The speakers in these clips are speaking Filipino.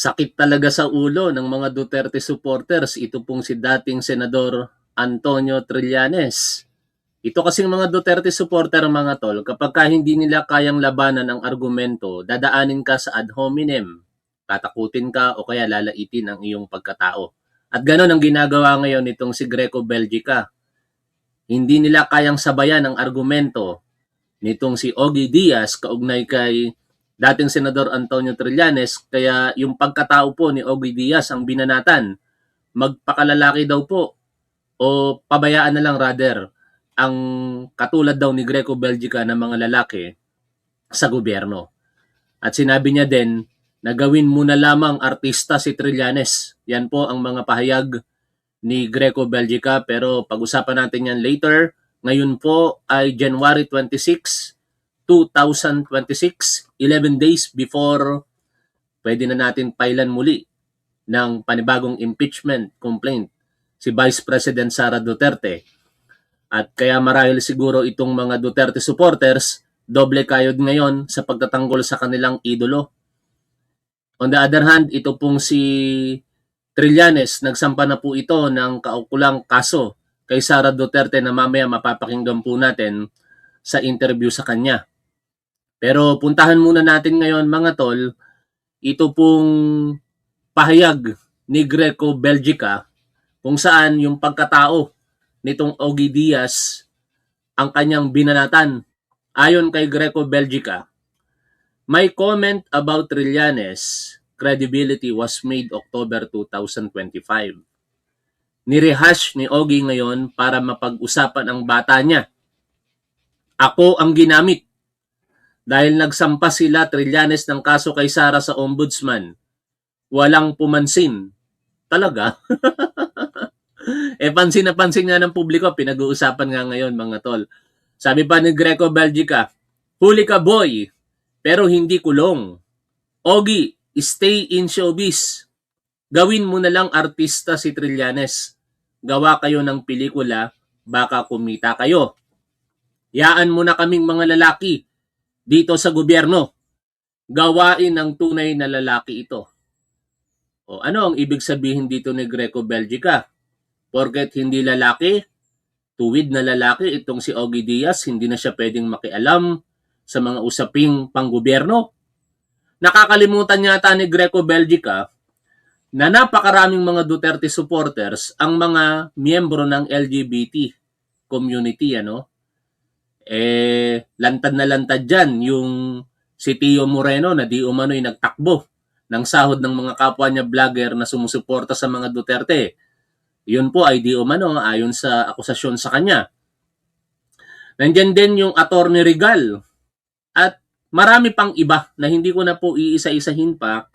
Sakit talaga sa ulo ng mga Duterte supporters. Ito pong si dating Senador Antonio Trillanes. Ito kasing mga Duterte supporter mga tol, kapag hindi nila kayang labanan ang argumento, dadaanin ka sa ad hominem. Tatakutin ka o kaya lalaitin ang iyong pagkatao. At ganoon ang ginagawa ngayon nitong si Greco Belgica. Hindi nila kayang sabayan ang argumento nitong si Ogie Diaz kaugnay kay dating Senador Antonio Trillanes, kaya yung pagkatao po ni Ogie Diaz ang binanatan. Magpakalalaki daw po o pabayaan na lang rather ang katulad daw ni Greco Belgica na mga lalaki sa gobyerno. At sinabi niya din na gawin muna lamang artista si Trillanes. Yan po ang mga pahayag ni Greco Belgica, pero pag-usapan natin yan later. Ngayon po ay January 26, 2026, 11 days before pwede na natin pailan muli ng panibagong impeachment complaint si Vice President Sara Duterte. At kaya marahil siguro itong mga Duterte supporters, doble kayod ngayon sa pagtatanggol sa kanilang idolo. On the other hand, ito pong si Trillanes, nagsampa na po ito ng kaukulang kaso kay Sara Duterte na mamaya mapapakinggan po natin sa interview sa kanya. Pero puntahan muna natin ngayon mga tol, ito pong pahayag ni Greco Belgica kung saan yung pagkatao nitong Ogie Diaz ang kanyang binanatan. Ayon kay Greco Belgica, my comment about Trillanes' credibility was made October 2025. Nirehash ni Ogie ngayon para mapag-usapan ang bata niya. Ako ang ginamit dahil nagsampa sila Trillanes ng kaso kay Sara sa ombudsman. Walang pumansin. Talaga? Pansin na pansin nga ng publiko, pinag-uusapan nga ngayon mga tol. Sabi pa ni Greco Belgica, huli ka boy, pero hindi kulong. Ogie, stay in showbiz. Gawin mo na lang artista si Trillanes. Gawa kayo ng pelikula, baka kumita kayo. Yaan mo na kaming mga lalaki dito sa gobyerno. Gawain ng tunay na lalaki ito. O ano ang ibig sabihin dito ni Greco Belgica? Porket hindi lalaki, tuwid na lalaki itong si Ogie Diaz, hindi na siya pwedeng makialam sa mga usaping panggobyerno. Nakakalimutan yata ni Greco Belgica na napakaraming mga Duterte supporters ang mga miyembro ng LGBT community, ano? Lantad na lantad dyan yung si Tio Moreno na di umano'y nagtakbo ng sahod ng mga kapwa niya vlogger na sumusuporta sa mga Duterte. Yun po ay di umano ayon sa akusasyon sa kanya. Nandyan din yung Attorney Regal at marami pang iba na hindi ko na po iisa-isahin pa,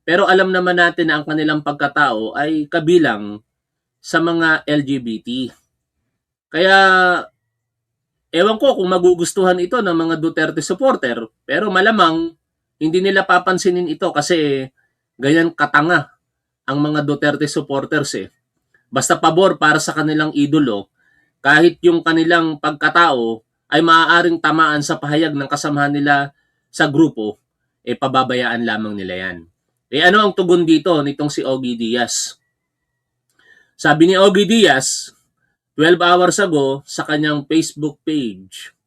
pero alam naman natin na ang kanilang pagkatao ay kabilang sa mga LGBT. Kaya ewan ko kung magugustuhan ito ng mga Duterte supporter, pero malamang hindi nila papansinin ito kasi ganyan katanga ang mga Duterte supporters eh. Basta pabor para sa kanilang idolo, kahit yung kanilang pagkatao ay maaaring tamaan sa pahayag ng kasamahan nila sa grupo, pababayaan lamang nila yan. Ano ang tugon dito nitong si Ogie Diaz? Sabi ni Ogie Diaz, 12 hours ago sa kanyang Facebook page,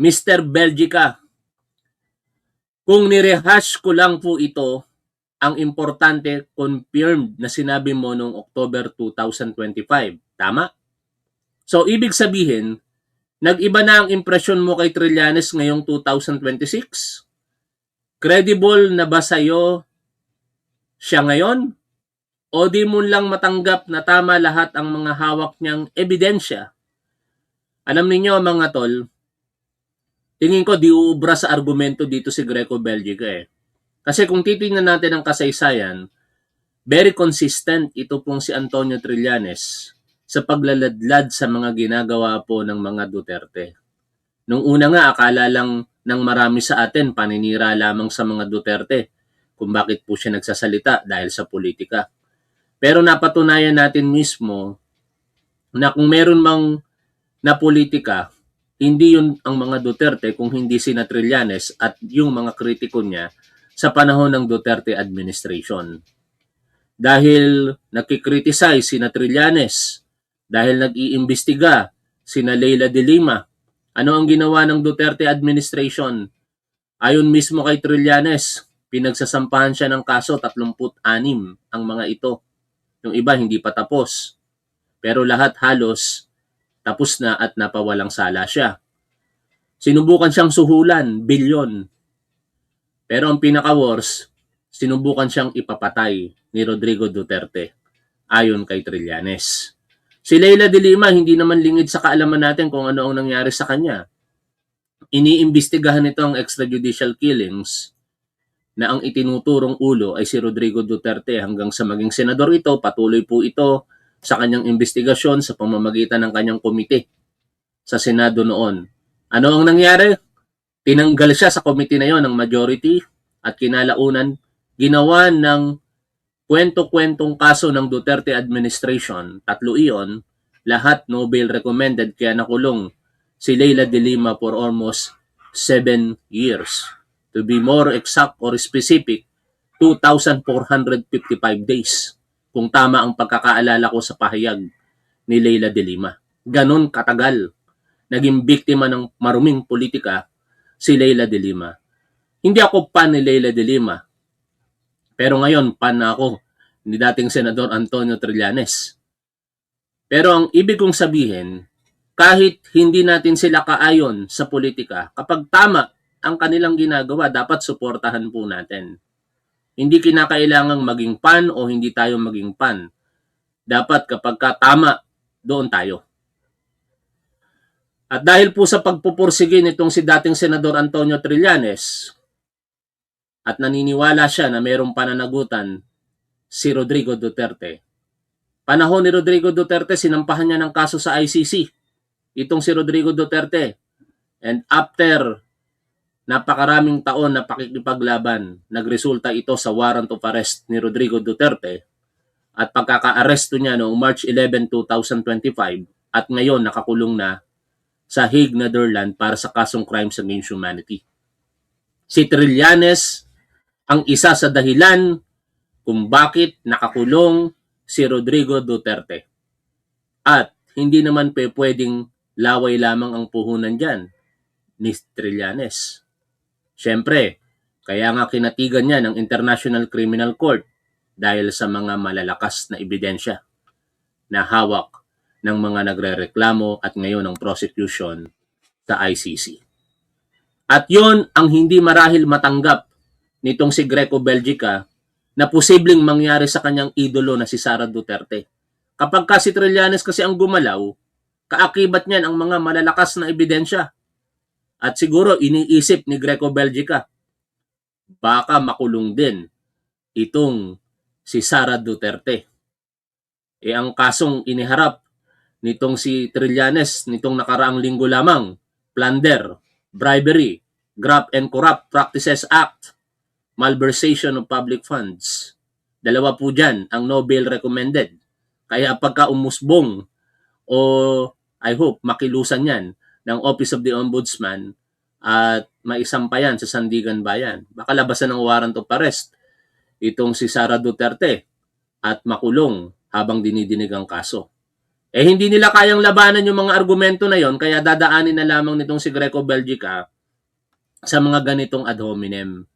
Mr. Belgica, kung nirehash ko lang po ito, ang importante confirmed na sinabi mo noong October 2025. Tama? So, ibig sabihin, nag-iba na ang impresyon mo kay Trillanes ngayong 2026? Credible na ba sa'yo siya ngayon? O di mo lang matanggap na tama lahat ang mga hawak niyang ebidensya? Alam niyo mga tol, tingin ko di uubra sa argumento dito si Greco Belgica eh. Kasi kung titingnan natin ang kasaysayan, very consistent ito pong si Antonio Trillanes sa paglaladlad sa mga ginagawa po ng mga Duterte. Nung una nga, akala lang ng marami sa atin paninira lamang sa mga Duterte kung bakit po siya nagsasalita dahil sa politika. Pero napatunayan natin mismo na kung meron mang na politika, hindi yun ang mga Duterte kung hindi sina Trillanes at yung mga kritiko niya sa panahon ng Duterte administration. Dahil nakikriticize sina Trillanes, dahil nag-iimbestiga sina Leila de Lima. Ano ang ginawa ng Duterte administration? Ayon mismo kay Trillanes, pinagsasampahan siya ng kaso, 36 ang mga ito. Yung iba hindi pa tapos. Pero lahat halos tapos na at napawalang sala siya. Sinubukan siyang suhulan, bilyon. Pero ang pinaka-worst, sinubukan siyang ipapatay ni Rodrigo Duterte, ayon kay Trillanes. Si Leila de Lima, hindi naman lingid sa kaalaman natin kung ano ang nangyari sa kanya. Iniimbestigahan nito ang extrajudicial killings na ang itinuturong ulo ay si Rodrigo Duterte hanggang sa maging senador ito. Patuloy po ito sa kanyang investigasyon sa pamamagitan ng kanyang komite sa Senado noon. Ano ang nangyari? Tinanggal siya sa komite na yon ng majority at kinalaunan ginawa ng kwento-kwentong kaso ng Duterte administration, 3 iyon, lahat no bail recommended kaya nakulong si Leila de Lima for almost 7 years. To be more exact or specific, 2,455 days kung tama ang pagkakaalala ko sa pahayag ni Leila de Lima. Ganon katagal naging biktima ng maruming politika si Leila de Lima. Hindi ako fan ni Leila de Lima. Pero ngayon, fan na ako ni dating Senador Antonio Trillanes. Pero ang ibig kong sabihin, kahit hindi natin sila kaayon sa politika, kapag tama ang kanilang ginagawa, dapat suportahan po natin. Hindi kinakailangang maging fan o hindi tayo maging fan. Dapat kapag tama, doon tayo. At dahil po sa pagpupursige nitong si dating Senador Antonio Trillanes, at naniniwala siya na mayroong pananagutan si Rodrigo Duterte. Panahon ni Rodrigo Duterte, sinampahan niya ng kaso sa ICC. Itong si Rodrigo Duterte. And after napakaraming taon na pakikipaglaban, nagresulta ito sa warrant of arrest ni Rodrigo Duterte at pagkaka-aresto niya noong March 11, 2025 at ngayon nakakulong na sa Hague, Netherlands para sa kasong crimes against humanity. Si Trillanes ang isa sa dahilan kung bakit nakakulong si Rodrigo Duterte. At hindi naman pwedeng laway lamang ang puhunan dyan ni Trillanes. Siyempre, kaya nga kinatigan niya ng International Criminal Court dahil sa mga malalakas na ebidensya na hawak ng mga nagrereklamo at ngayon ng prosecution sa ICC. At yon ang hindi marahil matanggap nitong si Greco Belgica na posibleng mangyari sa kanyang idolo na si Sara Duterte. Kapag si Trillanes kasi ang gumalaw, kaakibat niyan ang mga malalakas na ebidensya. At siguro iniisip ni Greco Belgica, baka makulong din itong si Sara Duterte. Ang kasong iniharap nitong si Trillanes nitong nakaraang linggo lamang, plunder, bribery, graft and corrupt practices act, malversation of public funds. 2 po dyan ang no bail recommended. Kaya pagka umusbong o I hope makilusan yan ng Office of the Ombudsman at maisampayan sa Sandigan Bayan. Baka labasan ng warrant of arrest itong si Sara Duterte at makulong habang dinidinig ang kaso. Hindi nila kayang labanan yung mga argumento na yon, kaya dadaanin na lamang nitong si Greco Belgica sa mga ganitong ad hominem.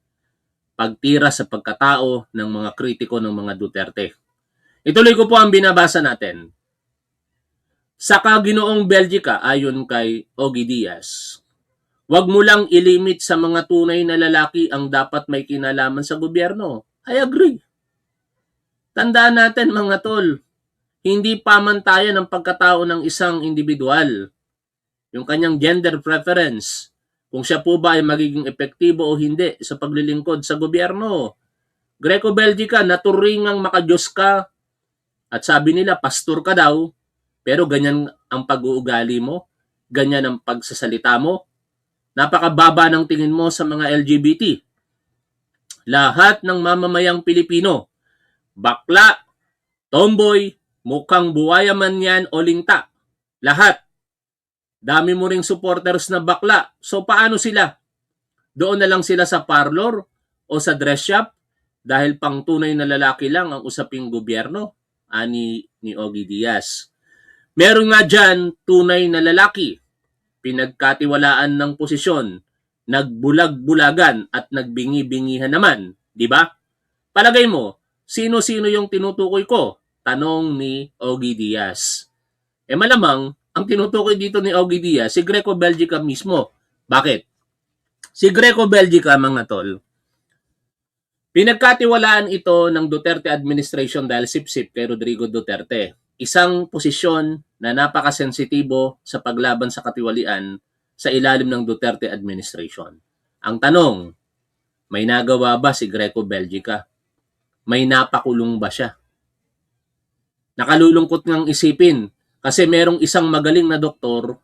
Pagtira sa pagkatao ng mga kritiko ng mga Duterte. Ituloy ko po ang binabasa natin. Sa Ginoong Belgica, ayon kay Ogie Diaz, huwag mo lang ilimit sa mga tunay na lalaki ang dapat may kinalaman sa gobyerno. I agree. Tandaan natin mga tol, hindi pamantayan ang pagkatao ng isang individual. Yung kanyang gender preference, kung siya po ba ay magiging epektibo o hindi sa paglilingkod sa gobyerno. Greco Belgica, naturingang makadiyos ka at sabi nila pastor ka daw, pero ganyan ang pag-uugali mo, ganyan ang pagsasalita mo, napakababa ng tingin mo sa mga LGBT. Lahat ng mamamayang Pilipino, bakla, tomboy, mukhang buwaya man yan o linta, lahat. Dami mo ring supporters na bakla. So paano sila? Doon na lang sila sa parlor o sa dress shop dahil pang tunay na lalaki lang ang usaping gobyerno, ani ni Ogie Diaz. Meron nga dyan tunay na lalaki, pinagkatiwalaan ng posisyon, nagbulag-bulagan at nagbingi-bingihan naman, di ba? Palagay mo, sino-sino yung tinutukoy ko? Tanong ni Ogie Diaz. Malamang, ang tinutukoy dito ni Ogie Diaz, si Greco Belgica mismo. Bakit? Si Greco Belgica, mga tol, pinagkatiwalaan ito ng Duterte administration dahil sip-sip kay Rodrigo Duterte. Isang posisyon na napakasensitibo sa paglaban sa katiwalian sa ilalim ng Duterte administration. Ang tanong, may nagawa ba si Greco Belgica? May napakulong ba siya? Nakalulungkot ngang isipin kasi merong isang magaling na doktor,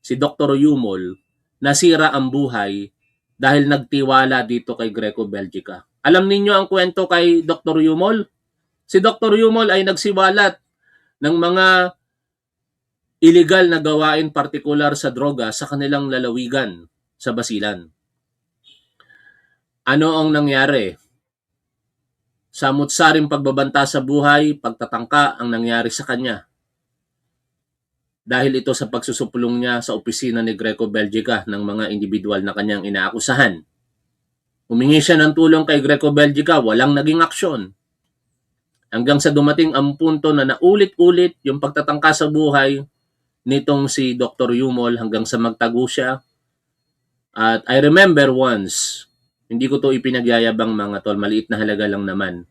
si Dr. Yumol, nasira ang buhay dahil nagtiwala dito kay Greco Belgica. Alam ninyo ang kwento kay Dr. Yumol? Si Dr. Yumol ay nagsiwalat ng mga illegal na gawain partikular sa droga sa kanilang lalawigan sa Basilan. Ano ang nangyari? Samut-saring pagbabanta sa buhay, pagtatangka ang nangyari sa kanya. Dahil ito sa pagsusupulong niya sa opisina ni Greco Belgica ng mga individual na kanyang inaakusahan. Humingi siya ng tulong kay Greco Belgica, walang naging aksyon. Hanggang sa dumating ang punto na naulit-ulit yung pagtatangka sa buhay nitong si Dr. Yumol hanggang sa magtago siya. At I remember once, hindi ko to ipinagyayabang mga tol, maliit na halaga lang naman.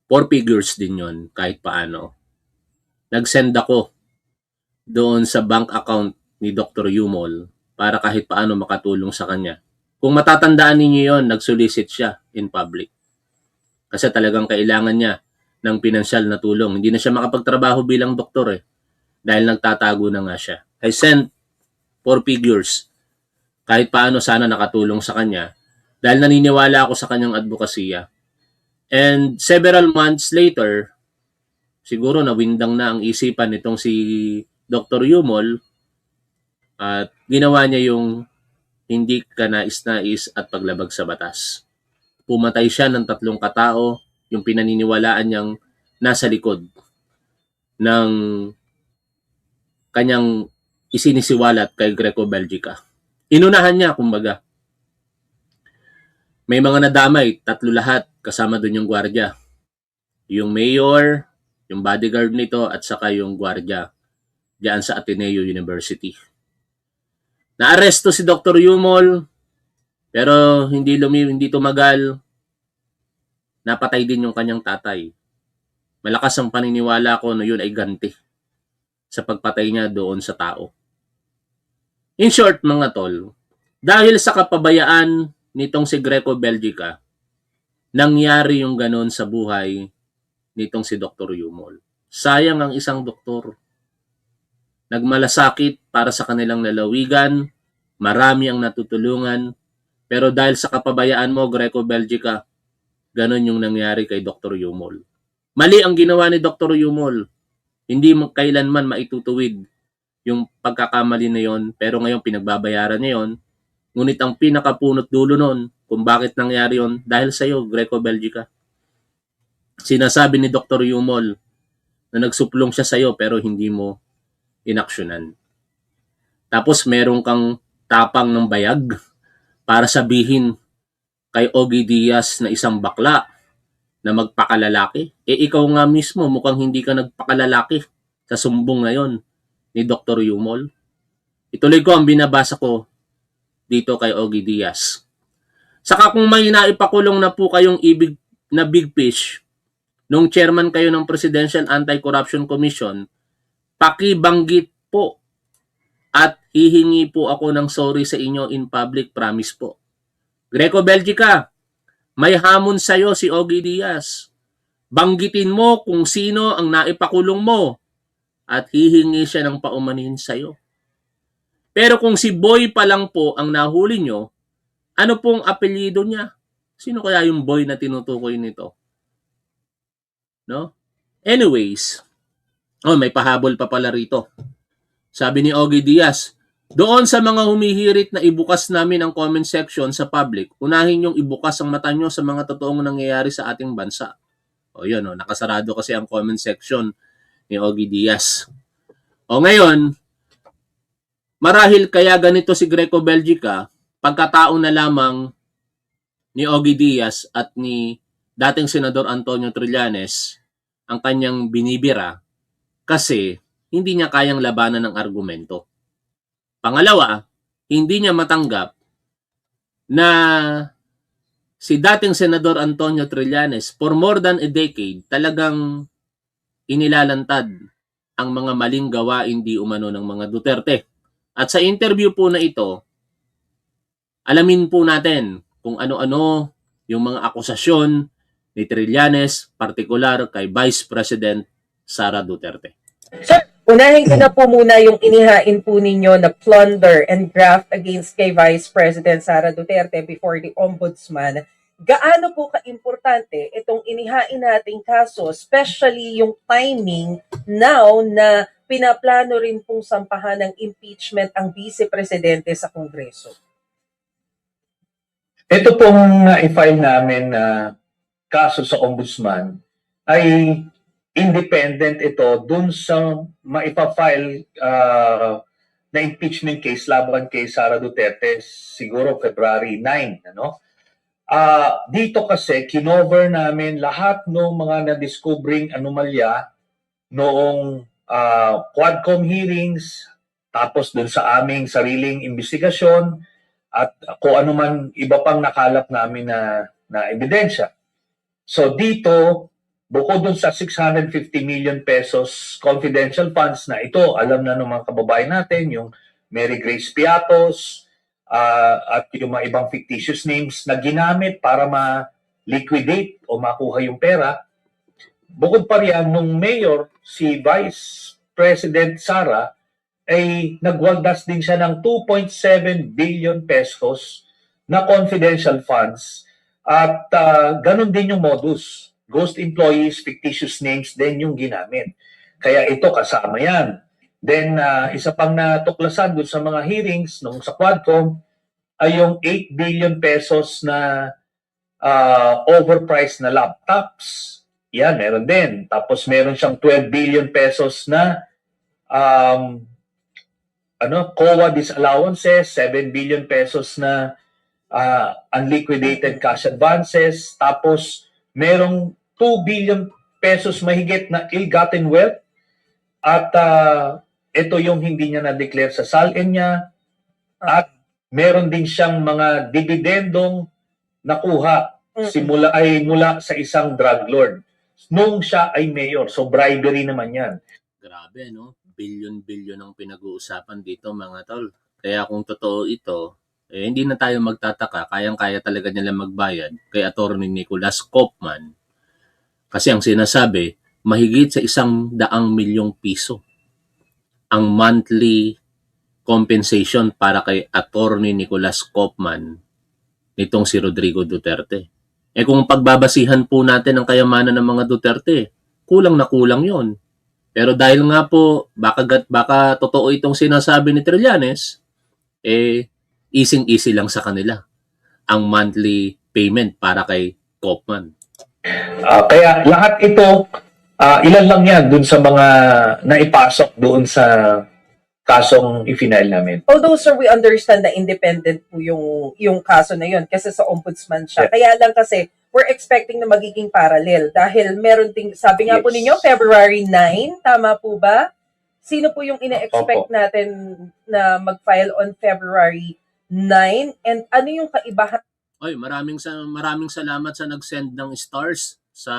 4 figures din yon kahit paano. Nag-send ako doon sa bank account ni Dr. Yumol para kahit paano makatulong sa kanya. Kung matatandaan ninyo yon, nag-solicit siya in public. Kasi talagang kailangan niya ng pinansyal na tulong. Hindi na siya makapagtrabaho bilang doktor dahil nagtatago na nga siya. I sent 4 figures. Kahit paano sana nakatulong sa kanya dahil naniniwala ako sa kanyang advokasya. And several months later, siguro nawindang na ang isipan nitong si Dr. Yumol at ginawa niya yung hindi kanais-nais at paglabag sa batas. Pumatay siya ng 3 katao, yung pinaniniwalaan niyang nasa likod ng kanyang isinisiwalat kay Greco Belgica. Inunahan niya, kumbaga. May mga nadamay, 3 lahat, kasama doon yung gwardiya. Yung mayor, yung bodyguard nito, at saka yung gwardiya diyan sa Ateneo University. Naaresto si Dr. Yumol, pero hindi tumagal. Napatay din yung kanyang tatay. Malakas ang paniniwala ko na yun ay ganti sa pagpatay niya doon sa tao. In short, mga tol, dahil sa kapabayaan nitong si Greco Belgica, nangyari yung ganon sa buhay nitong si Dr. Yumol. Sayang ang isang doktor. Nagmalasakit para sa kanilang lalawigan, marami ang natutulungan, pero dahil sa kapabayaan mo, Greco Belgica, ganon yung nangyari kay Dr. Yumol. Mali ang ginawa ni Dr. Yumol. Hindi kailanman maitutuwid yung pagkakamali na yon, pero ngayon pinagbabayaran niya yon. Ngunit ang pinakapunot dulo nun, kung bakit nangyari yon, dahil sa iyo, Greco Belgica. Sinasabi ni Dr. Yumol na nagsuplong siya sa iyo pero hindi mo inaksyonan. Tapos meron kang tapang ng bayag para sabihin kay Ogie Diaz na isang bakla na magpakalalaki. Ikaw nga mismo mukhang hindi ka nagpakalalaki sa sumbong na yon ni Dr. Yumol. Ituloy ko ang binabasa ko dito kay Ogie Diaz. Saka kung may naipakulong na po kayong ibig na big fish, nung chairman kayo ng Presidential Anti-Corruption Commission, pakibanggit po at hihingi po ako ng sorry sa inyo in public, promise po. Greco Belgica, may hamon sa'yo si Ogie Diaz. Banggitin mo kung sino ang naipakulong mo at hihingi siya ng paumanhin sa'yo. Pero kung si Boy pa lang po ang nahuli nyo, ano pong apelyido niya? Sino kaya yung Boy na tinutukoy nito? No? Anyways, may pahabol pa pala rito. Sabi ni Ogie Diaz, Doon sa mga humihirit na ibukas namin ang comment section sa public, unahin yung ibukas ang mata nyo sa mga totoong nangyayari sa ating bansa. O yun, nakasarado kasi ang comment section ni Ogie Diaz. O ngayon, marahil kaya ganito si Greco Belgica, pagkatao na lamang ni Ogie Diaz at ni dating Senador Antonio Trillanes ang kanyang binibira kasi hindi niya kayang labanan ng argumento. Pangalawa, hindi niya matanggap na si dating Senador Antonio Trillanes for more than a decade talagang inilalantad ang mga maling gawain di umano ng mga Duterte. At sa interview po na ito, alamin po natin kung ano-ano yung mga akusasyon ni Trillanes, partikular kay Vice President Sara Duterte. Sir, unahin ko na po muna yung inihain po ninyo na plunder and graft against kay Vice President Sara Duterte before the Ombudsman. Gaano po ka-importante itong inihain nating kaso, especially yung timing now na pinaplano rin pong sampahan ng impeachment ang Vice Presidente sa Kongreso? Ito pong i-file namin na kaso sa Ombudsman ay independent ito dun sa maipa-file na impeachment case laban kay Sara Duterte siguro February 9. Dito kasi kinover namin lahat ng mga na-discovering anomalya noong Quadcom hearings, tapos dun sa aming sariling investigasyon, at kung ano man iba pang nakalap namin na ebidensya. So dito, bukod dun sa 650 million pesos confidential funds na ito, alam na ng mga kababayan natin, yung Mary Grace Piatos, at yung mga ibang fictitious names na ginamit para ma-liquidate o makuha yung pera. Bukod pa riyan, nung mayor, si Vice President Sara, ay nagwaldas din siya ng 2.7 billion pesos na confidential funds at ganun din yung modus. Ghost employees, fictitious names din yung ginamit. Kaya ito kasama yan. Then isa pang natuklasan dun sa mga hearings nung sa Quadcom ay yung 8 billion pesos na overpriced na laptops. Yan, meron din. Tapos meron siyang 12 billion pesos na COA disallowances, 7 billion pesos na unliquidated cash advances, tapos merong 2 billion pesos mahigit na ill-gotten wealth, at ito yung hindi niya na-declare sa SALN niya, at meron din siyang mga dividendong nakuha mula sa isang drug lord nung siya ay mayor. So bribery naman yan. Grabe, no? Billion-billion ang pinag-uusapan dito, mga tol. Kaya kung totoo ito, hindi na tayo magtataka. Kayang-kaya talaga nila magbayad kay Atty. Nicolas Kopman. Kasi ang sinasabi, mahigit sa 100 milyong piso ang monthly compensation para kay Atty. Nicolas Kopman nitong si Rodrigo Duterte. Kung pagbabasihan po natin ang kayamanan ng mga Duterte, kulang na kulang yon. Pero dahil nga po, baka totoo itong sinasabi ni Trillanes, easy-easy lang sa kanila ang monthly payment para kay Kopman. Kaya lahat ito, ilan lang yan dun sa mga naipasok doon sa kasong i-file namin. Although, sir, we understand na independent po yung kaso na yun kasi sa ombudsman siya. Yeah. Kaya lang kasi, we're expecting na magiging parallel dahil meron ting, sabi nga po Yes. ninyo, February 9, tama po ba? Sino po yung ina-expect natin na mag-file on February 9? And ano yung kaibahan? Oy, maraming salamat sa nag-send ng stars sa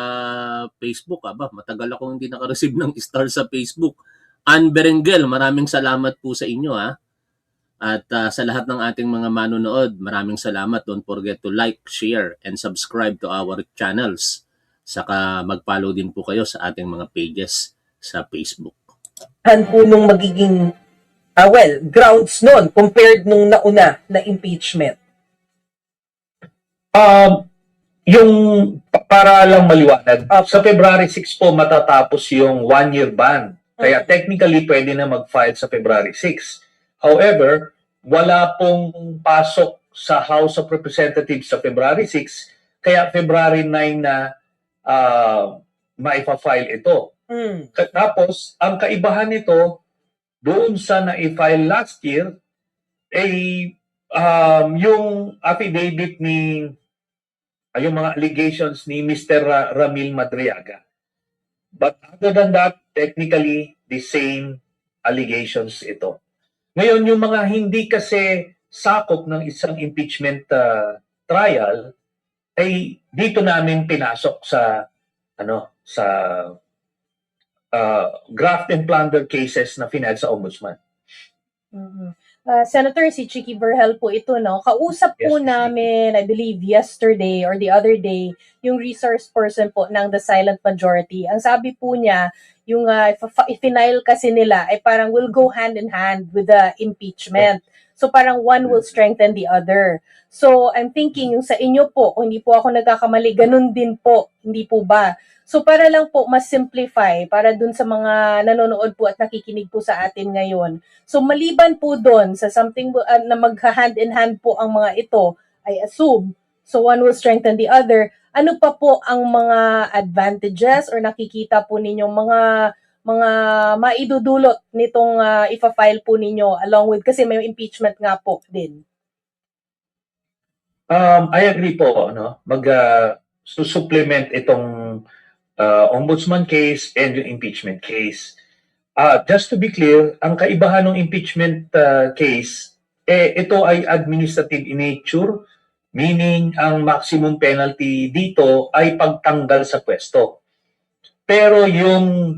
Facebook. Matagal akong hindi naka-receive ng stars sa Facebook. Ann Berengel, maraming salamat po sa inyo, ha. At sa lahat ng ating mga manonood, maraming salamat. Don't forget to like, share, and subscribe to our channels. Saka mag-follow din po kayo sa ating mga pages sa Facebook. Po nung magiging, grounds nun compared nung nauna na impeachment? Yung para lang maliwanag, sa February 6 po matatapos yung 1-year ban. Kaya technically pwede na mag-file sa February 6. However, wala pong pasok sa House of Representatives sa February 6, kaya February 9 na maipa-file ito. Mm. Tapos, ang kaibahan nito, doon sa na-file last year, ay yung affidavit ni, yung mga allegations ni Mr. Ramil Madriaga. But other than that, technically, the same allegations ito. Ngayon, yung mga hindi kasi sakop ng isang impeachment trial, ay dito namin pinasok sa graft and plunder cases na finale sa Ombudsman. Mhm. Senator, si Chicky Verhel po ito, no? Kausap po Yes, Chicky. namin, I believe, yesterday or the other day, yung resource person po ng The Silent Majority. Ang sabi po niya, yung final kasi nila ay parang will go hand in hand with the impeachment. So parang one will strengthen the other. So I'm thinking, yung sa inyo po, kung hindi po ako nagkakamali, ganun din po, hindi po ba? So para lang po mas simplify, para dun sa mga nanonood po at nakikinig po sa atin ngayon. So maliban po doon sa something na mag-hand in hand po ang mga ito, I assume, so one will strengthen the other, ano pa po ang mga advantages or nakikita po ninyong mga maidudulot nitong ifa-file po ninyo along with, kasi may impeachment nga po din. I agree po, supplement itong ombudsman case and yung impeachment case. Just to be clear, ang kaibahan ng impeachment case, ito ay administrative in nature, meaning ang maximum penalty dito ay pagtanggal sa pwesto. Pero yung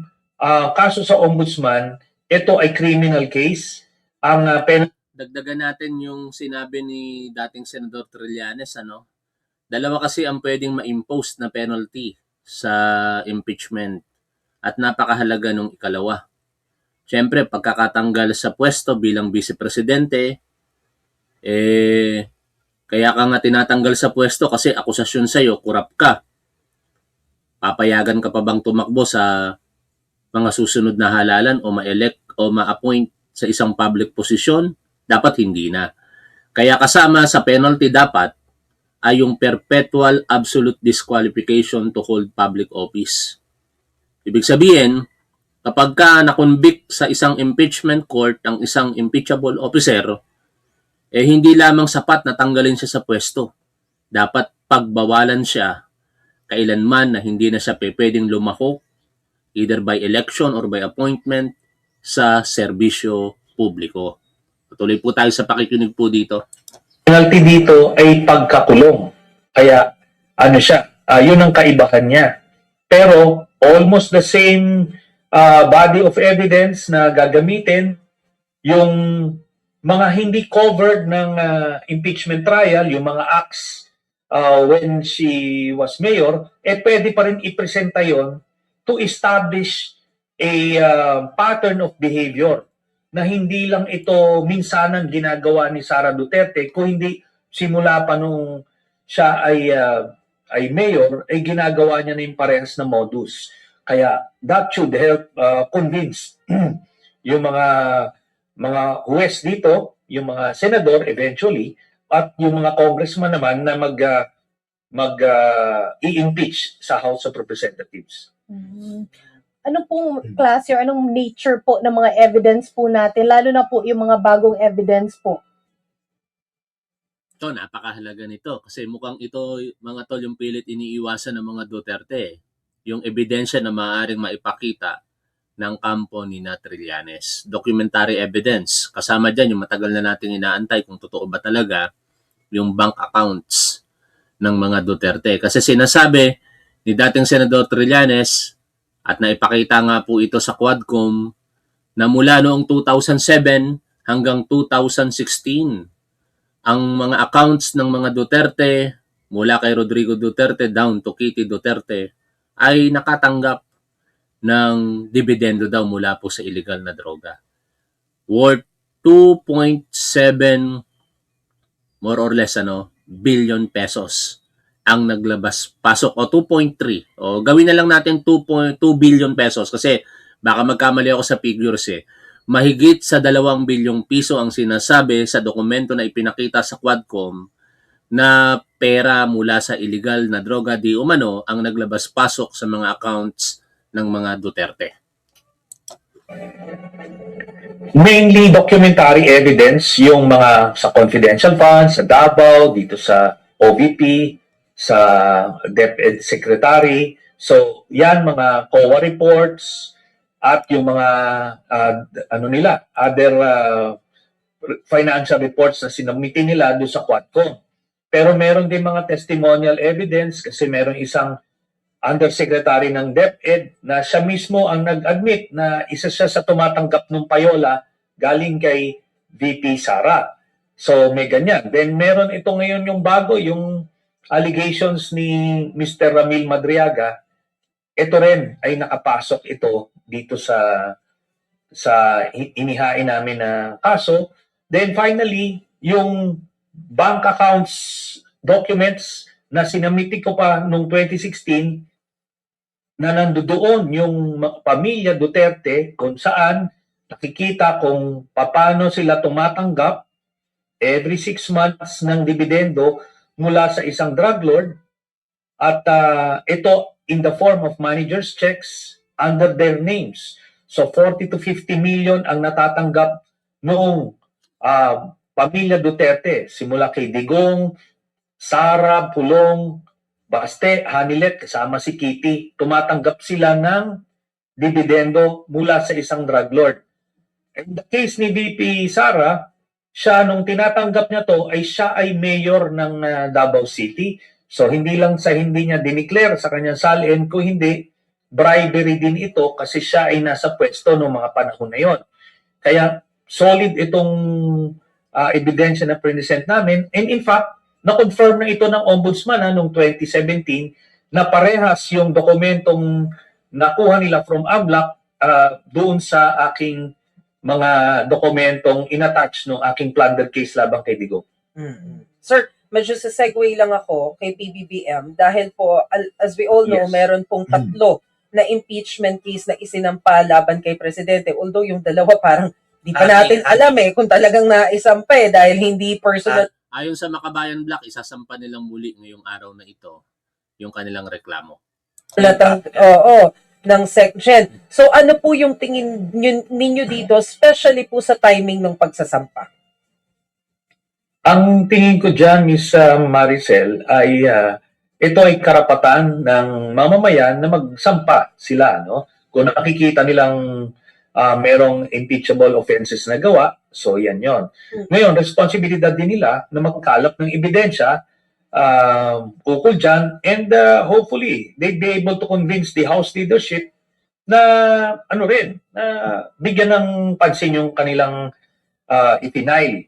kaso sa ombudsman, ito ay criminal case. Ang penalty Dagdagan natin yung sinabi ni dating Senador Trillanes, Dalawa kasi ang pwedeng ma-impose na penalty sa impeachment at napakahalaga nung ikalawa. Siyempre, pagkakatanggal sa pwesto bilang vice-presidente, kaya ka nga tinatanggal sa pwesto kasi akusasyon sa'yo, kurap ka. Papayagan ka pa bang tumakbo sa mga susunod na halalan o ma-elect o ma-appoint sa isang public position? Dapat hindi na. Kaya kasama sa penalty dapat ay yung perpetual absolute disqualification to hold public office. Ibig sabihin, kapag ka na-convict sa isang impeachment court ang isang impeachable officer, hindi lamang sapat na tanggalin siya sa pwesto. Dapat pagbawalan siya kailanman na hindi na siya pwedeng lumahok either by election or by appointment sa serbisyo publiko. Patuloy po tayo sa pakikinig po dito. penalty dito ay pagkakulong. Kaya yun ang kaibahan niya. Pero almost the same body of evidence na gagamitin, yung mga hindi covered ng impeachment trial, yung mga acts when she was mayor, pwede pa rin ipresenta yon to establish a pattern of behavior na hindi lang ito minsanang ginagawa ni Sara Duterte, kung hindi simula pa nung siya ay mayor, ay ginagawa niya na yung parehas na modus. Kaya that should help convince yung mga huwes dito, yung mga senador eventually, at yung mga congressman naman na i-impeach sa House of Representatives. Mm-hmm. Ano pong klase or anong nature po ng mga evidence po natin, lalo na po yung mga bagong evidence po? Ito, napakahalaga nito kasi mukhang ito, mga tol, yung pilit iniiwasan ng mga Duterte. Yung ebidensya na maaaring maipakita ng kampo ni Trillanes. Documentary evidence. Kasama dyan yung matagal na natin inaantay kung totoo ba talaga yung bank accounts ng mga Duterte. Kasi sinasabi ni dating Senador Trillanes, at naipakita nga po ito sa Quadcom, na mula noong 2007 hanggang 2016, ang mga accounts ng mga Duterte, mula kay Rodrigo Duterte down to Kitty Duterte, ay nakatanggap ng dividendo daw mula po sa illegal na droga. Worth 2.7 more or less billion pesos ang naglabas pasok, o 2.3, o gawin na lang natin 2.2 billion pesos kasi baka magkamali ako sa figures mahigit sa 2 bilyong piso ang sinasabi sa dokumento na ipinakita sa Quadcom na pera mula sa illegal na droga di umano ang naglabas-pasok sa mga accounts ng mga Duterte. Mainly documentary evidence, yung mga sa confidential funds, sa Davao, dito sa OVP, sa DepEd Secretary. So, yan mga COA reports at yung mga other financial reports na sinamitin nila doon sa Quadcom. Pero meron din mga testimonial evidence kasi meron isang undersecretary ng DepEd na siya mismo ang nag-admit na isa siya sa tumatanggap ng payola galing kay VP Sara. So may ganyan. Then meron ito ngayon yung bago, yung allegations ni Mr. Ramil Madriaga. Ito rin ay nakapasok ito dito sa inihain namin na kaso. Then finally, yung bank accounts documents na sinamiti ko pa noong 2016 na nandoon yung pamilya Duterte kung saan nakikita kung paano sila tumatanggap every 6 months ng dividendo mula sa isang drug lord at ito in the form of managers checks under their names. So 40 to 50 million ang natatanggap noong pamilya Duterte simula kay Digong, Sara, Pulong, Baste, Hanilet, kasama si Kitty, tumatanggap sila ng dividendo mula sa isang drug lord. In the case ni VP Sara, siya nung tinatanggap niya to ay siya ay mayor ng Davao City. So hindi lang sa hindi niya dineclare sa kanyang salin, kung hindi, bribery din ito kasi siya ay nasa pwesto noong mga panahon na yon. Kaya solid itong ebidensya na present namin. And in fact, na-confirm na ito ng Ombudsman noong 2017 na parehas yung dokumentong nakuha nila from AMLAC doon sa aking mga dokumentong inattach ng aking plunder case labang kay Digong. Sir, medyo sa segue lang ako kay PBBM dahil po, as we all know, Yes. meron pong 3 na impeachment case na isinampa laban kay Presidente. Although yung dalawa parang di pa natin alam kung talagang naisampa dahil hindi personal. Ayon sa Makabayan Black, isasampa nilang muli ngayong araw na ito yung kanilang reklamo. Ng section. So ano po yung tingin ninyo dito, especially po sa timing ng pagsasampa? Ang tingin ko dyan, Ms. Maricel, ay ito ay karapatan ng mamamayan na magsampa sila. No? Kung nakikita nilang merong impeachable offenses na gawa, so yan yon. Ngayon, responsibilidad din nila na magkalap ng ebidensya ukol dyan, and hopefully they'd be able to convince the House leadership na bigyan ng pansin yung kanilang ipinail.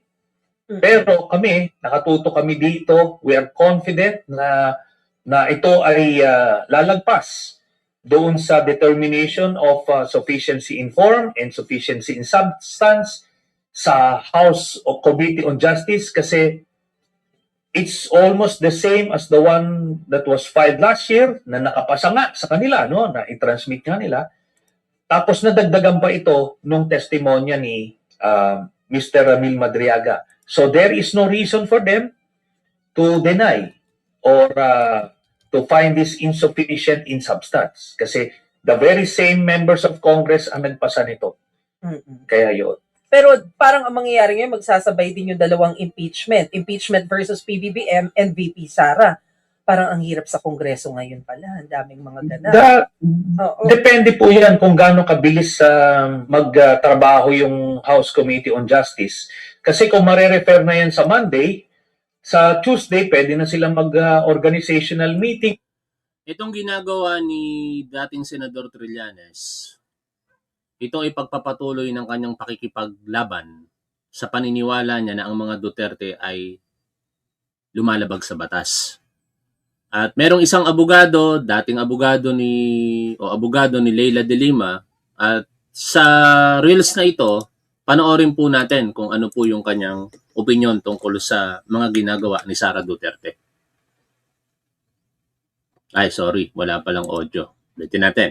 Pero kami, nakatuto kami dito, we are confident na ito ay lalagpas doon sa determination of sufficiency in form and sufficiency in substance sa House of Committee on Justice kasi it's almost the same as the one that was filed last year na nakapasa nga sa kanila, no? Na i-transmit nga nila. Tapos nadagdagan pa ito nung testimonya ni Mr. Ramil Madriaga. So there is no reason for them to deny or to find this insufficient in substance. Kasi the very same members of Congress ang nagpasa nito. Kaya yun. Pero parang ang mangyayari ngayon, magsasabay din yung dalawang impeachment. Impeachment versus PBBM and VP Sara. Parang ang hirap sa Kongreso ngayon pala. Ang daming mga ganap. Depende po yan kung gaano kabilis magtrabaho yung House Committee on Justice. Kasi kung marerefer na yan sa Monday, sa Tuesday, pwede na silang mag-organizational meeting. Itong ginagawa ni dating Senador Trillanes, ito ay pagpapatuloy ng kanyang pakikipaglaban sa paniniwala niya na ang mga Duterte ay lumalabag sa batas. At merong isang abogado, dating abogado ni Leila de Lima, at sa reels na ito, panoorin po natin kung ano po yung kanyang opinion tungkol sa mga ginagawa ni Sara Duterte. Ay, sorry, wala palang audio. Ulitin natin.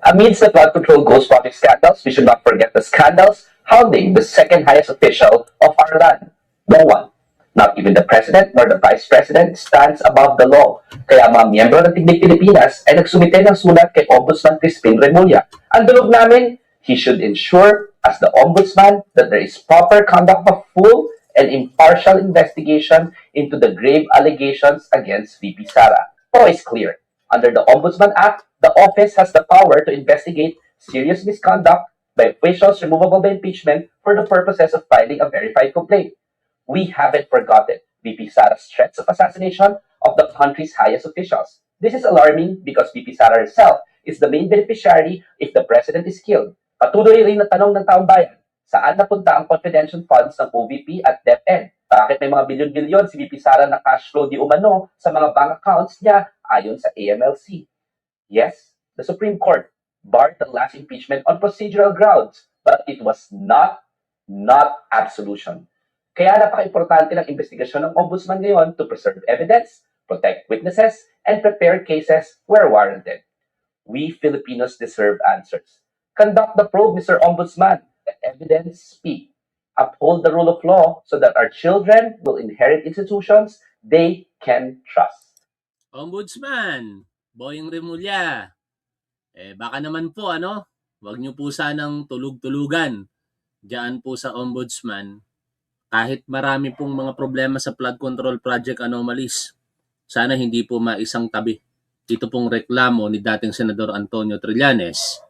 Amidst the flood control ghost project scandals, we should not forget the scandals hounding the second highest official of our land. No one, not even the president nor the vice president, stands above the law. Kaya mga miyembro ng Tignig Pilipinas ay nagsumite ng sulat kay Ombudsman Crispin Remulla. Ang dulog namin, he should ensure as the Ombudsman that there is proper conduct of full and impartial investigation into the grave allegations against VP Sara. The law is clear. Under the Ombudsman Act, the office has the power to investigate serious misconduct by officials removable by impeachment for the purposes of filing a verified complaint. We haven't forgotten VP Sara's threats of assassination of the country's highest officials. This is alarming because VP Sara herself is the main beneficiary if the president is killed. Patuloy rin na tanong ng taong bayan, saan napunta ang confidential funds ng OVP at DepEd? Bakit may mga bilyon-bilyon si VP Sara na cash flow di umano sa mga bank accounts niya ayon sa AMLC? Yes, the Supreme Court barred the last impeachment on procedural grounds, but it was not absolution. Kaya napaka-importante ng investigasyon ng Ombudsman ngayon to preserve evidence, protect witnesses, and prepare cases where warranted. We Filipinos deserve answers. Conduct the probe, Mr. Ombudsman. Let evidence speak. Uphold the rule of law so that our children will inherit institutions they can trust. Ombudsman, Boying Remulla. Baka naman po, wag niyo po sanang tulug-tulugan diyan po sa Ombudsman. Kahit marami pong mga problema sa flood control project anomalies, sana hindi po maisang tabi. Ito pong reklamo ni dating Senador Antonio Trillanes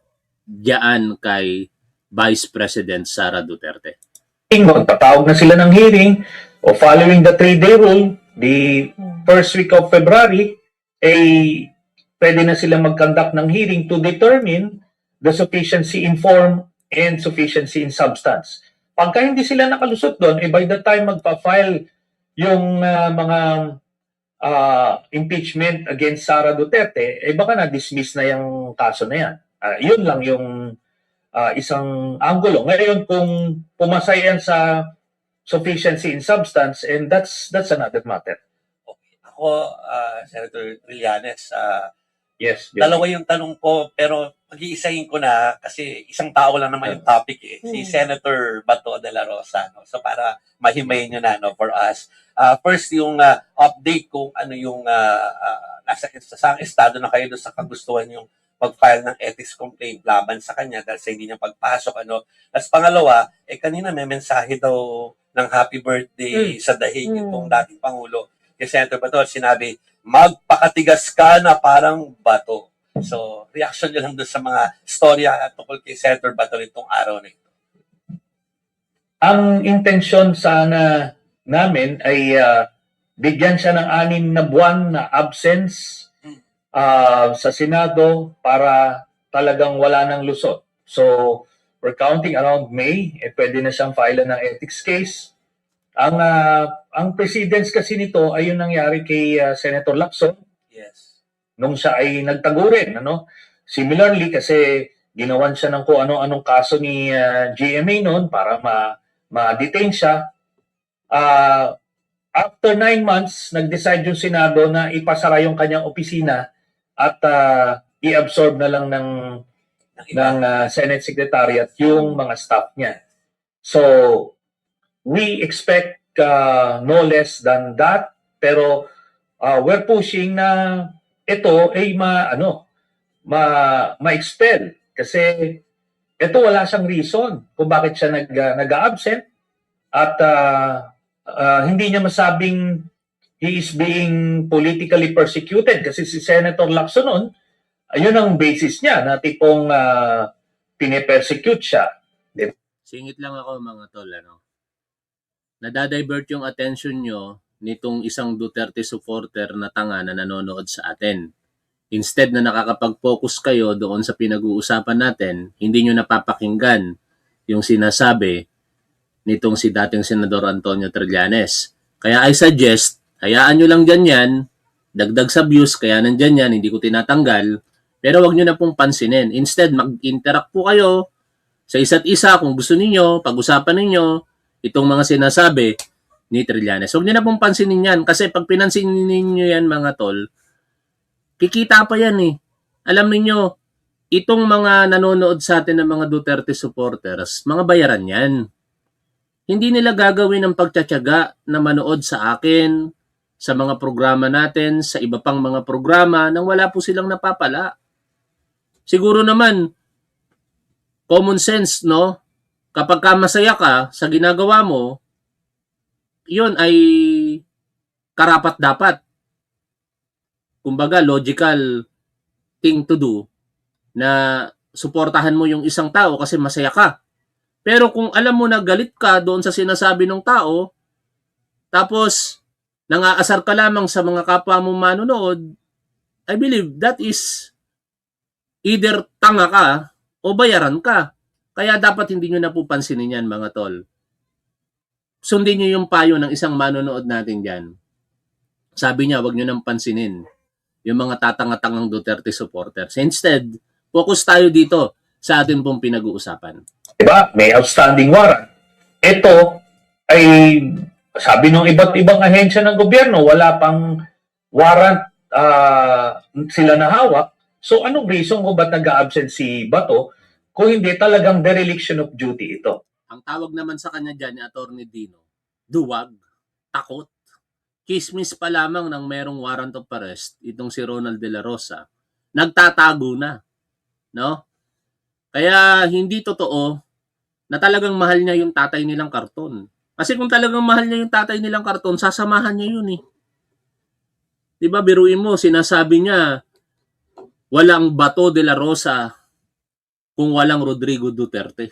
diyan kay Vice President Sara Duterte. Magpatawag na sila ng hearing o following the 3-day rule, the first week of February, pwede na sila mag-conduct ng hearing to determine the sufficiency in form and sufficiency in substance. Pagka hindi sila nakalusot doon, by the time magpa-file yung mga impeachment against Sara Duterte, baka na-dismiss na yung kaso na yan. Yun lang yung isang anggulo. Ngayon, kung pumasay yan sa sufficiency in substance, and that's another matter. Okay. Ako, Senator Trillanes, Yes. dalawa yung tanong ko, pero pag-iisahin ko na kasi isang tao lang naman yung topic si Senator Bato de la Rosa. No? So para mahimayin nyo na for us. First, yung update kung ano yung nasa saang estado na kayo doon sa kagustuhan yung mag-file ng ethics complaint laban sa kanya dahil sa hindi niya pagpasok. Tapos pangalawa, kanina may mensahe daw ng happy birthday sa dahig itong dating Pangulo. Kay Senator Bato, sinabi, magpakatigas ka na parang bato. So, reaction nyo lang doon sa mga storya tungkol kay Senator Bato itong araw na ito. Ang intensyon sana namin ay bigyan siya ng 6 na buwan na absence sa Senado para talagang wala ng lusot. So, we're counting around May, pwede na siyang file ng ethics case. Ang precedence kasi nito ay yung nangyari kay Senator Lacson. Yes. Nung siya ay nagtagurin. Similarly, kasi ginawan siya ng kung ano-anong kaso ni GMA noon para ma-detain siya. After 9 months, nag-decide yung Senado na ipasara yung kanyang opisina at i-absorb na lang ng Senate Secretariat yung mga staff niya. So, we expect no less than that, pero we're pushing na ito ay ma-expel kasi ito wala siyang reason kung bakit siya nag-absent at hindi niya masabing he is being politically persecuted kasi si Senator Lacson noon, ayun ang basis niya na tipong pine-persecute siya. Singit lang ako mga tol, nadadivert yung attention nyo nitong isang Duterte supporter na tanga na nanonood sa atin. Instead na nakakapag-focus kayo doon sa pinag-uusapan natin, hindi nyo napapakinggan yung sinasabi nitong si dating Senador Antonio Trillanes. Kaya I suggest, hayaan nyo lang dyan yan, dagdag sa views, kaya nandyan yan, hindi ko tinatanggal, pero wag nyo na pong pansinin. Instead, mag-interact po kayo sa isa't isa kung gusto ninyo, pag-usapan ninyo, itong mga sinasabi ni Trillanes. Huwag niyo na pong pansinin yan kasi pag pinansinin niyo yan mga tol, kikita pa yan Alam niyo itong mga nanonood sa atin ng mga Duterte supporters, mga bayaran yan. Hindi nila gagawin ang pagtsatsaga na manood sa akin, sa mga programa natin, sa iba pang mga programa nang wala po silang napapala. Siguro naman, common sense, no? Kapag ka masaya ka sa ginagawa mo, yun ay karapat-dapat. Kumbaga, logical thing to do na suportahan mo yung isang tao kasi masaya ka. Pero kung alam mo na galit ka doon sa sinasabi ng tao, tapos nangaasar ka lamang sa mga kapwa mo manonood, I believe that is either tanga ka o bayaran ka. Kaya dapat hindi nyo napupansinin yan, mga tol. Sundin nyo yung payo ng isang manonood natin dyan. Sabi niya, wag nyo nang pansinin yung mga tatanga-tangang Duterte supporters. Instead, focus tayo dito sa atin pong pinag-uusapan. Diba? May outstanding warrant. Ito ay, sabi ng iba't ibang ahensya ng gobyerno, wala pang warrant sila na hawak. So anong reason kung ba't nag-a-absent si Bato kung hindi talagang dereliction of duty ito? Ang tawag naman sa kanya dyan ni Atty. Dino, duwag, takot. Kismis pa lamang ng merong warrant of arrest, itong si Ronald De La Rosa, nagtatago na. No? Kaya hindi totoo na talagang mahal niya yung tatay nilang karton. Kasi kung talagang mahal niya yung tatay nilang karton, sasamahan niya yun eh. Diba, biruin mo, sinasabi niya, walang Bato De La Rosa kung walang Rodrigo Duterte.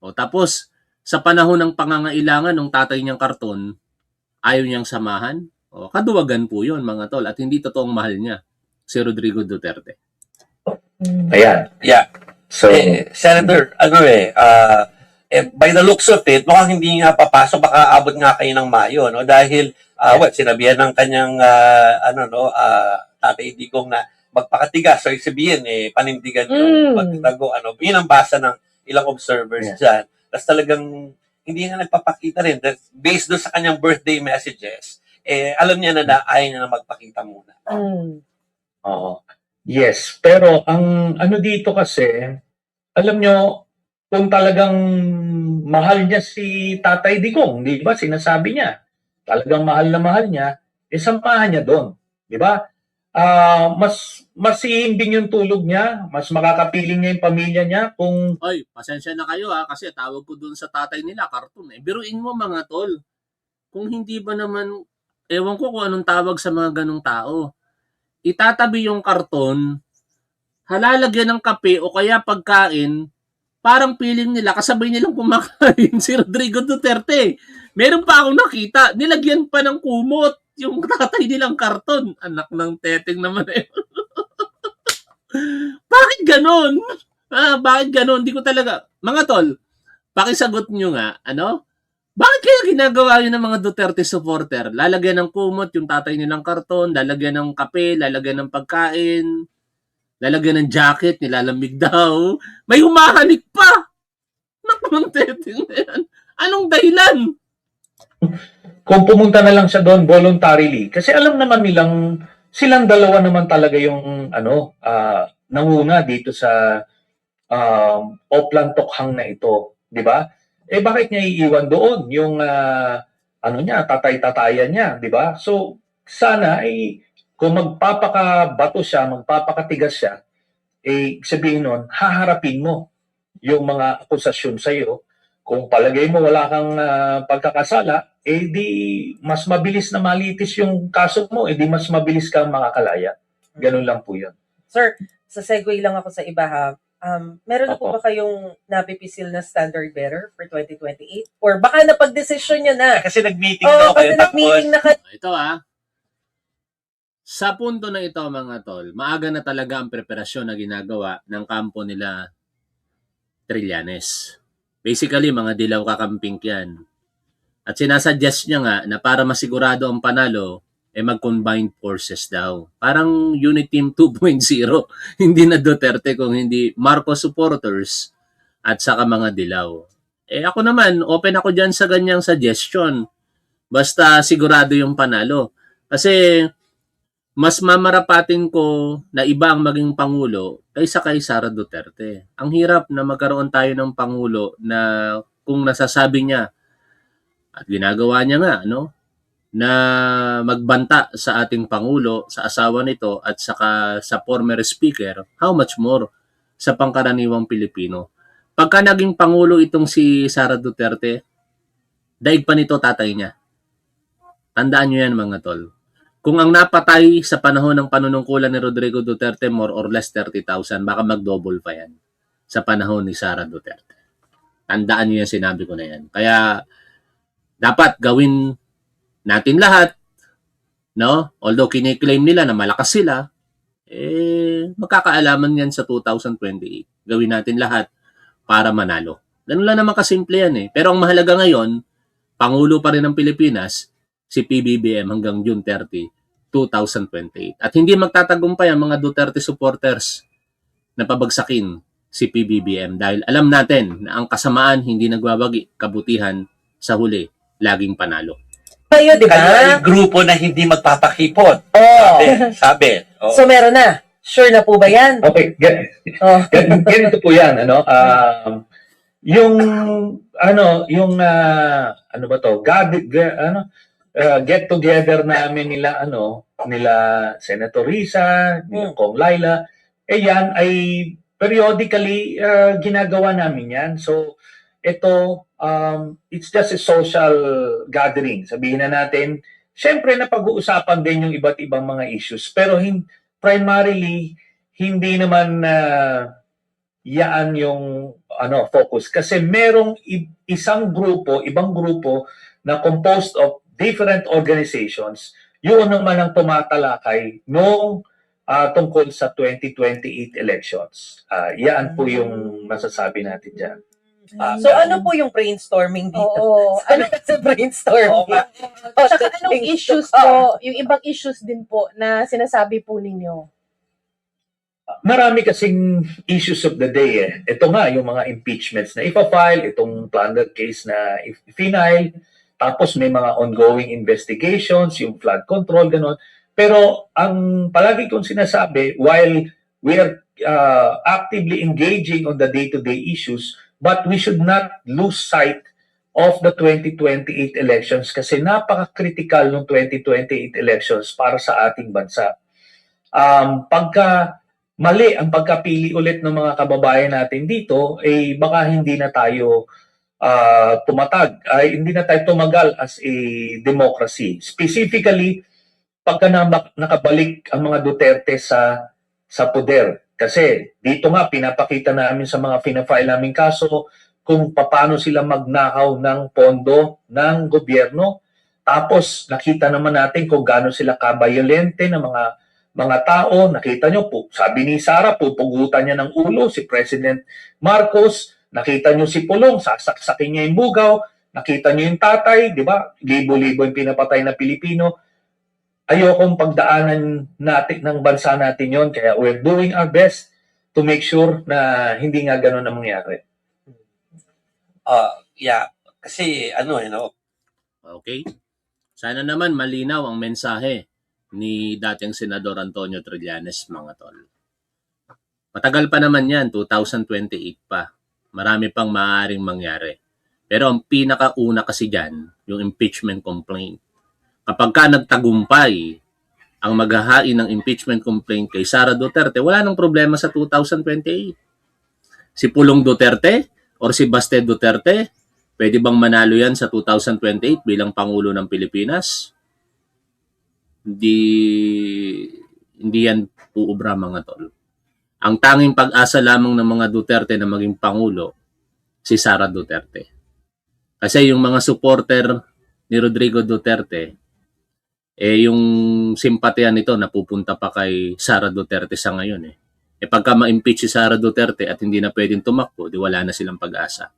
O tapos, sa panahon ng pangangailangan ng tatay niyang karton, ayaw niyang samahan. O, kaduwagan po yun, mga tol. At hindi totoong mahal niya si Rodrigo Duterte. Ayan. Yeah. So, Senator, by the looks of it, mukhang hindi nga papasok, baka abot nga kayo ng Mayo, no? Dahil, sinabihan ng kanyang, Tatay Digong na magpakatigas, so sabihin, panindigan yung pagtago, yun ang basa ng ilang observers dyan. Tapos talagang, hindi nga nagpapakita rin. Based doon sa kanyang birthday messages, alam niya na ayaw niya na magpakita muna. oo. Yes, pero ang ano dito kasi, alam nyo, kung talagang mahal niya si Tatay Digong, di ba? Sinasabi niya, talagang mahal na mahal niya, samahan niya doon. Di ba? Mas iimbing yung tulog niya, mas makakapiling niya yung pamilya niya kung Oy, pasensya na kayo kasi tawag ko dun sa tatay nila, karton eh. Biruin mo mga tol. Kung hindi ba naman, ewan ko kung anong tawag sa mga ganong tao. Itatabi yung karton, halalagyan ng kape o kaya pagkain, parang feeling nila, kasabay nilang kumakain si Rodrigo Duterte. Meron pa akong nakita, nilagyan pa ng kumot yung tatay nilang karton. Anak ng teteng naman eh. Bakit ganon? Bakit ganon? Hindi ko talaga. Mga tol, pakisagot nyo nga, Bakit kaya ginagawa yun ng mga Duterte supporter? Lalagyan ng kumot yung tatay nilang karton, lalagyan ng kape, lalagyan ng pagkain, lalagyan ng jacket, nilalamig daw. May humahalik pa! Naku ng teteng na yan. Anong dahilan? kung pumunta na lang siya doon voluntarily. Kasi alam naman nilang, silang dalawa naman talaga yung, nanguna dito sa Oplan Tokhang na ito. Di ba? Bakit niya iiwan doon yung, tatay-tatayan niya, di ba? So, sana, kung magpapakabato siya, magpapakatigas siya, sabihin nun, haharapin mo yung mga akusasyon sa'yo. Kung palagay mo wala kang pagkakasala, di mas mabilis na malitis yung kaso mo, di mas mabilis kang makakalaya. Ganun lang po yun. Sir, sa segue lang ako sa iba ha. Meron na po Opo. ba kayong napipisil na standard bearer for 2028? Or baka napag-desisyon nyo na? Kasi nag-meeting Oo, daw kayo, kasi nag-meeting na kayo. Ito sa punto na ito mga tol, maaga na talaga ang preparasyon na ginagawa ng kampo nila Trillanes. Basically, mga dilaw kakamping yan. At sinasuggest niya nga na para masigurado ang panalo, mag-combined forces daw. Parang Unit Team 2.0. Hindi na Duterte kung hindi Marcos supporters at saka mga dilaw. Ako naman, open ako dyan sa ganyang suggestion. Basta sigurado yung panalo. Kasi mas mamarapatin ko na iba ang maging Pangulo kaysa kay Sara Duterte. Ang hirap na magkaroon tayo ng Pangulo na kung nasasabi niya at ginagawa niya nga, no, na magbanta sa ating Pangulo, sa asawa nito at saka sa former speaker, how much more sa pangkaraniwang Pilipino. Pagka naging Pangulo itong si Sara Duterte, daig pa nito tatay niya. Tandaan nyo yan mga tol. Kung ang napatay sa panahon ng panunungkulan ni Rodrigo Duterte, more or less 30,000, baka mag-double pa yan sa panahon ni Sara Duterte. Tandaan nyo yan, sinabi ko na yan. Kaya dapat gawin natin lahat, no? Although kiniklaim nila na malakas sila, magkakaalaman yan sa 2028. Gawin natin lahat para manalo. Ganun lang naman kasimple yan eh. Pero ang mahalaga ngayon, Pangulo pa rin ng Pilipinas, si PBBM hanggang June 30, 2028. At hindi magtatagumpay ang mga Duterte supporters na pabagsakin si PBBM dahil alam natin na ang kasamaan hindi nagwawagi, kabutihan sa huli, laging panalo. Kayo, di ba? Kayo ay grupo na hindi magpapakipot. Oh. Sabi. Oh. So meron na. Sure na po ba yan? Okay, Oh. ganito po yan, ano, yung ano ba to, get together namin nila Senator Risa, nila Kong Laila, yan ay periodically ginagawa namin yan. So ito it's just a social gathering. Sabihin na natin, syempre na pag-uusapan din yung iba't ibang mga issues, pero primarily hindi naman yaan yung focus kasi merong ibang grupo na composed of different organizations, yun naman ang tumatalakay nung tungkol sa 2028 elections. Yan po yung masasabi natin dyan. So ano po yung brainstorming dito? Oo. Ano sa brainstorming? Tsaka anong issues po, yung ibang issues din po na sinasabi po ninyo? Marami kasing issues of the day eh. Ito nga, yung mga impeachments na ipa-file, itong plunder case na final, tapos may mga ongoing investigations, yung flood control, gano'n. Pero ang palagi kong sinasabi, while we are actively engaging on the day-to-day issues, but we should not lose sight of the 2028 elections kasi napaka-critical ng 2028 elections para sa ating bansa. Pagka mali ang pagkapili ulit ng mga kababayan natin dito, baka hindi na tayo hindi na tayo tumagal as a democracy. Specifically, pagka nakabalik ang mga Duterte sa poder. Kasi dito nga, pinapakita namin sa mga fina-file naming kaso kung paano sila magnakaw ng pondo ng gobyerno. Tapos nakita naman natin kung gaano sila kabayolente ng mga tao. Nakita nyo po, sabi ni Sara, pupugutan niya ng ulo si President Marcos. Nakita nyo si Pulong, sasaksakin niya yung bugaw. Nakita nyo yung tatay, di ba? Libo-libo yung pinapatay na Pilipino. Ayokong pagdaanan natin ng bansa natin yon, kaya we're doing our best to make sure na hindi nga ganun ang mangyari. Kasi Okay? Sana naman malinaw ang mensahe ni dating Senador Antonio Trillanes, mga tol. Matagal pa naman yan, 2028 pa. Marami pang maaaring mangyari. Pero ang pinakauna kasi dyan, yung impeachment complaint. Kapag ka nagtagumpay ang maghahain ng impeachment complaint kay Sara Duterte, wala nang problema sa 2028. Si Pulong Duterte or si Baste Duterte, pwede bang manalo yan sa 2028 bilang Pangulo ng Pilipinas? Hindi yan puubra, mga tol. Ang tanging pag-asa lamang ng mga Duterte na maging Pangulo, si Sara Duterte. Kasi yung mga supporter ni Rodrigo Duterte, yung simpatya nito napupunta pa kay Sara Duterte sa ngayon . Pagka ma-impeach si Sara Duterte at hindi na pwedeng tumakbo, di wala na silang pag-asa.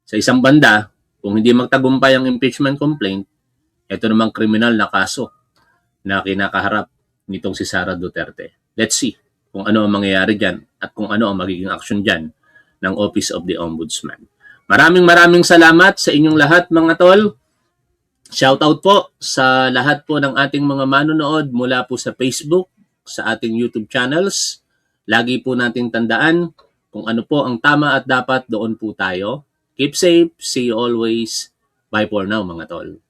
Sa isang banda, kung hindi magtagumpay ang impeachment complaint, ito namang kriminal na kaso na kinakaharap nitong si Sara Duterte. Let's see kung ano ang mangyayari dyan at kung ano ang magiging action dyan ng Office of the Ombudsman. Maraming salamat sa inyong lahat, mga tol. Shoutout po sa lahat po ng ating mga manonood mula po sa Facebook, sa ating YouTube channels. Lagi po nating tandaan kung ano po ang tama at dapat, doon po tayo. Keep safe, see you always. Bye for now mga tol.